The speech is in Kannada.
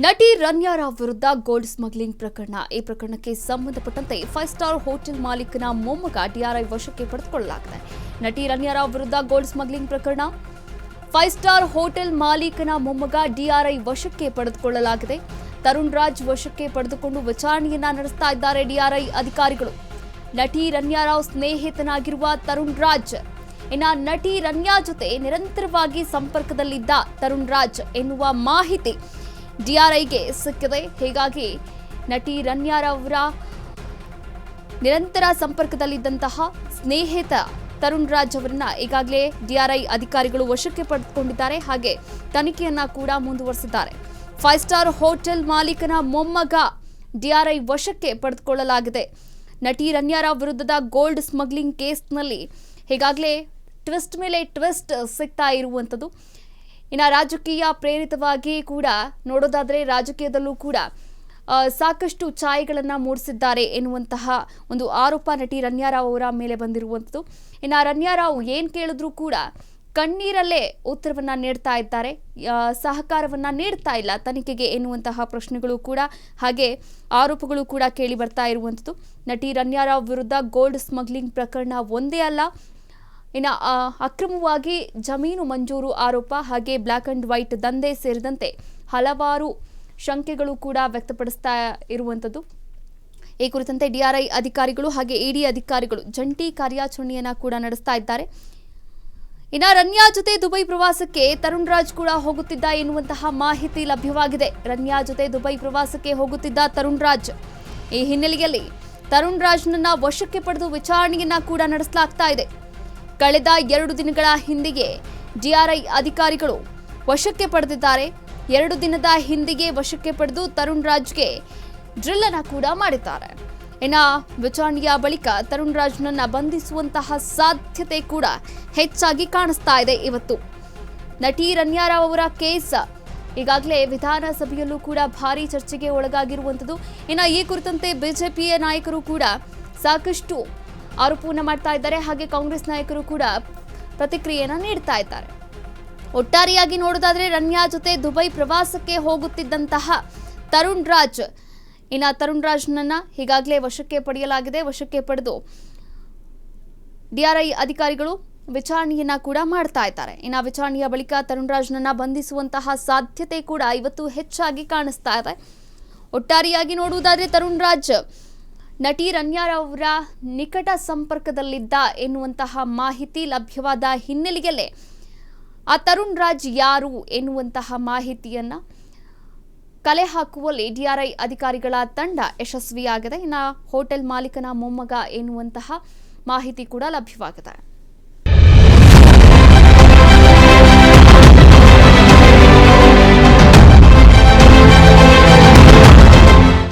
ನಟಿ ರನ್ಯಾರಾವ್ ವಿರುದ್ಧ ಗೋಲ್ಡ್ ಸ್ಮಗ್ಲಿಂಗ್ ಪ್ರಕರಣ. ಈ ಪ್ರಕರಣಕ್ಕೆ ಸಂಬಂಧಪಟ್ಟಂತೆ 5 ಸ್ಟಾರ್ ಹೋಟೆಲ್ ಮಾಲೀಕನ ಮೊಮ್ಮಗ ಡಿಆರ್ಐ ವಶಕ್ಕೆ ಪಡೆದುಕೊಳ್ಳಲಾಗಿದೆ. ನಟಿ ರನ್ಯಾರಾವ್ ವಿರುದ್ಧ ಗೋಲ್ಡ್ ಸ್ಮಗ್ಲಿಂಗ್ ಪ್ರಕರಣ. 5 ಸ್ಟಾರ್ ಹೋಟೆಲ್ ಮಾಲೀಕನ ಮೊಮ್ಮಗ ಡಿಆರ್ಐ ವಶಕ್ಕೆ ಪಡೆದುಕೊಳ್ಳಲಾಗಿದೆ. ತರುಣ್ ರಾಜ್ ವಶಕ್ಕೆ ಪಡೆದುಕೊಂಡು ವಿಚಾರಣೆಯನ್ನ ನಡೆಸ್ತಾ ಇದ್ದಾರೆ ಡಿಆರ್ಐ ಅಧಿಕಾರಿಗಳು. ನಟಿ ರನ್ಯಾರಾವ್ ಸ್ನೇಹಿತನಾಗಿರುವ ತರುಣ್ ರಾಜ್ ನಟಿ ರನ್ಯಾ ಜೊತೆ ನಿರಂತರವಾಗಿ ಸಂಪರ್ಕದಲ್ಲಿದ್ದ ತರುಣ್ ರಾಜ್ ಎನ್ನುವ ಮಾಹಿತಿ ಡಿಆರ್ಐಗೆ ಸಿಕ್ಕಿದೆ. ಹೀಗಾಗಿ ನಟಿ ರನ್ಯಾರವರ ನಿರಂತರ ಸಂಪರ್ಕದಲ್ಲಿದ್ದಂತಹ ಸ್ನೇಹಿತ ತರುಣ್ ರಾಜ್ ಅವರನ್ನ ಈಗಾಗಲೇ ಡಿಆರ್ಐ ಅಧಿಕಾರಿಗಳು ವಶಕ್ಕೆ ಪಡೆದುಕೊಂಡಿದ್ದಾರೆ. ಹಾಗೆ ತನಿಖೆಯನ್ನ ಕೂಡ ಮುಂದುವರೆಸಿದ್ದಾರೆ. 5 ಸ್ಟಾರ್ ಹೋಟೆಲ್ ಮಾಲೀಕನ ಮೊಮ್ಮಗ ಡಿಆರ್ಐ ವಶಕ್ಕೆ ಪಡೆದುಕೊಳ್ಳಲಾಗಿದೆ. ನಟಿ ರನ್ಯಾರಾವ್ ವಿರುದ್ಧದ ಗೋಲ್ಡ್ ಸ್ಮಗ್ಲಿಂಗ್ ಕೇಸ್ನಲ್ಲಿ ಈಗಾಗಲೇ ಟ್ವಿಸ್ಟ್ ಮೇಲೆ ಟ್ವಿಸ್ಟ್ ಸಿಗ್ತಾ ಇರುವಂಥದ್ದು. ರಾಜಕೀಯ ಪ್ರೇರಿತವಾಗಿ ಕೂಡ ನೋಡೋದಾದರೆ ರಾಜಕೀಯದಲ್ಲೂ ಕೂಡ ಸಾಕಷ್ಟು ಛಾಯೆಗಳನ್ನು ಮೂಡಿಸಿದ್ದಾರೆ ಎನ್ನುವಂತಹ ಒಂದು ಆರೋಪ ನಟಿ ರನ್ಯಾರಾವ್ ಅವರ ಮೇಲೆ ಬಂದಿರುವಂಥದ್ದು. ರನ್ಯಾರಾವ್ ಏನು ಕೇಳಿದ್ರೂ ಕೂಡ ಕಣ್ಣೀರಲ್ಲೇ ಉತ್ತರವನ್ನ ನೀಡ್ತಾ ಇದ್ದಾರೆ, ಸಹಕಾರವನ್ನ ನೀಡ್ತಾ ಇಲ್ಲ ತನಿಖೆಗೆ ಎನ್ನುವಂತಹ ಪ್ರಶ್ನೆಗಳು ಕೂಡ ಹಾಗೆ ಆರೋಪಗಳು ಕೂಡ ಕೇಳಿ ಬರ್ತಾ ಇರುವಂಥದ್ದು. ನಟಿ ರನ್ಯಾರಾವ್ ವಿರುದ್ಧ ಗೋಲ್ಡ್ ಸ್ಮಗ್ಲಿಂಗ್ ಪ್ರಕರಣ ಒಂದೇ ಅಲ್ಲ, ಅಕ್ರಮವಾಗಿ ಜಮೀನು ಮಂಜೂರು ಆರೋಪ ಹಾಗೆ ಬ್ಲ್ಯಾಕ್ ಅಂಡ್ ವೈಟ್ ದಂಧೆ ಸೇರಿದಂತೆ ಹಲವಾರು ಶಂಕೆಗಳು ಕೂಡ ವ್ಯಕ್ತಪಡಿಸ್ತಾ ಇರುವಂಥದ್ದು. ಈ ಕುರಿತಂತೆ ಡಿಆರ್ಐ ಅಧಿಕಾರಿಗಳು ಹಾಗೆ ಇಡಿ ಅಧಿಕಾರಿಗಳು ಜಂಟಿ ಕಾರ್ಯಾಚರಣೆಯನ್ನ ಕೂಡ ನಡೆಸ್ತಾ ಇದ್ದಾರೆ. ರನ್ಯಾ ಜೊತೆ ದುಬೈ ಪ್ರವಾಸಕ್ಕೆ ತರುಣ್ ರಾಜ್ ಕೂಡ ಹೋಗುತ್ತಿದ್ದ ಎನ್ನುವಂತಹ ಮಾಹಿತಿ ಲಭ್ಯವಾಗಿದೆ. ರನ್ಯಾ ಜೊತೆ ದುಬೈ ಪ್ರವಾಸಕ್ಕೆ ಹೋಗುತ್ತಿದ್ದ ತರುಣ್ ರಾಜ್. ಈ ಹಿನ್ನೆಲೆಯಲ್ಲಿ ತರುಣ್ ರಾಜ್ನನ್ನ ವಶಕ್ಕೆ ಪಡೆದು ವಿಚಾರಣೆಯನ್ನ ಕೂಡ ನಡೆಸಲಾಗ್ತಾ ಇದೆ. ಕಳೆದ 2 ದಿನಗಳ ಹಿಂದೆಯೇ ಡಿಆರ್ಐ ಅಧಿಕಾರಿಗಳು ವಶಕ್ಕೆ ಪಡೆದಿದ್ದಾರೆ. 2 ದಿನದ ಹಿಂದೆಯೇ ವಶಕ್ಕೆ ಪಡೆದು ತರುಣ್ ರಾಜ್ಗೆ ಡ್ರಿಲ್ ಅನ್ನ ಕೂಡ ಮಾಡಿದ್ದಾರೆ. ವಿಚಾರಣೆಯ ಬಳಿಕ ತರುಣ್ ರಾಜ್ನನ್ನ ಬಂಧಿಸುವಂತಹ ಸಾಧ್ಯತೆ ಕೂಡ ಹೆಚ್ಚಾಗಿ ಕಾಣಿಸ್ತಾ ಇದೆ. ಇವತ್ತು ನಟಿ ರನ್ಯಾರಾವ್ ಅವರ ಕೇಸ್ ಈಗಾಗಲೇ ವಿಧಾನಸಭೆಯಲ್ಲೂ ಕೂಡ ಭಾರಿ ಚರ್ಚೆಗೆ ಒಳಗಾಗಿರುವಂಥದ್ದು. ಈ ಕುರಿತಂತೆ ಬಿಜೆಪಿಯ ನಾಯಕರು ಕೂಡ ಸಾಕಷ್ಟು ಆರೋಪವನ್ನು ಮಾಡ್ತಾ ಇದ್ದಾರೆ. ಹಾಗೆ ಕಾಂಗ್ರೆಸ್ ನಾಯಕರು ಕೂಡ ಪ್ರತಿಕ್ರಿಯೆಯನ್ನು ನೀಡ್ತಾ ಇದ್ದಾರೆ. ಒಟ್ಟಾರೆಯಾಗಿ ನೋಡೋದಾದ್ರೆ ರನ್ಯಾ ಜೊತೆ ದುಬೈ ಪ್ರವಾಸಕ್ಕೆ ಹೋಗುತ್ತಿದ್ದಂತಹ ತರುಣ್ ರಾಜ್ ತರುಣ್ ರಾಜ್ನನ್ನ ಈಗಾಗಲೇ ವಶಕ್ಕೆ ಪಡೆಯಲಾಗಿದೆ. ವಶಕ್ಕೆ ಪಡೆದು ಡಿಆರ್ಐ ಅಧಿಕಾರಿಗಳು ವಿಚಾರಣೆಯನ್ನ ಕೂಡ ಮಾಡ್ತಾ ಇದ್ದಾರೆ. ವಿಚಾರಣೆಯ ಬಳಿಕ ತರುಣ್ ರಾಜ್ನನ್ನ ಬಂಧಿಸುವಂತಹ ಸಾಧ್ಯತೆ ಕೂಡ ಇವತ್ತು ಹೆಚ್ಚಾಗಿ ಕಾಣಿಸ್ತಾ ಇದೆ. ಒಟ್ಟಾರೆಯಾಗಿ ನೋಡುವುದಾದ್ರೆ ತರುಣ್ ರಾಜ್ ನಟಿ ರನ್ಯಾರವರ ನಿಕಟ ಸಂಪರ್ಕದಲ್ಲಿದ್ದ ಎನ್ನುವಂತಹ ಮಾಹಿತಿ ಲಭ್ಯವಾದ ಹಿನ್ನೆಲೆಯಲ್ಲೇ ಆ ತರುಣ್ ರಾಜ್ ಯಾರು ಎನ್ನುವಂತಹ ಮಾಹಿತಿಯನ್ನ ಕಲೆ ಹಾಕುವಲ್ಲಿ ಡಿಆರ್ಐ ಅಧಿಕಾರಿಗಳ ತಂಡ ಯಶಸ್ವಿಯಾಗಿದೆ. ಹೋಟೆಲ್ ಮಾಲೀಕನ ಮೊಮ್ಮಗ ಎನ್ನುವಂತಹ ಮಾಹಿತಿ ಕೂಡ ಲಭ್ಯವಾಗಿದೆ.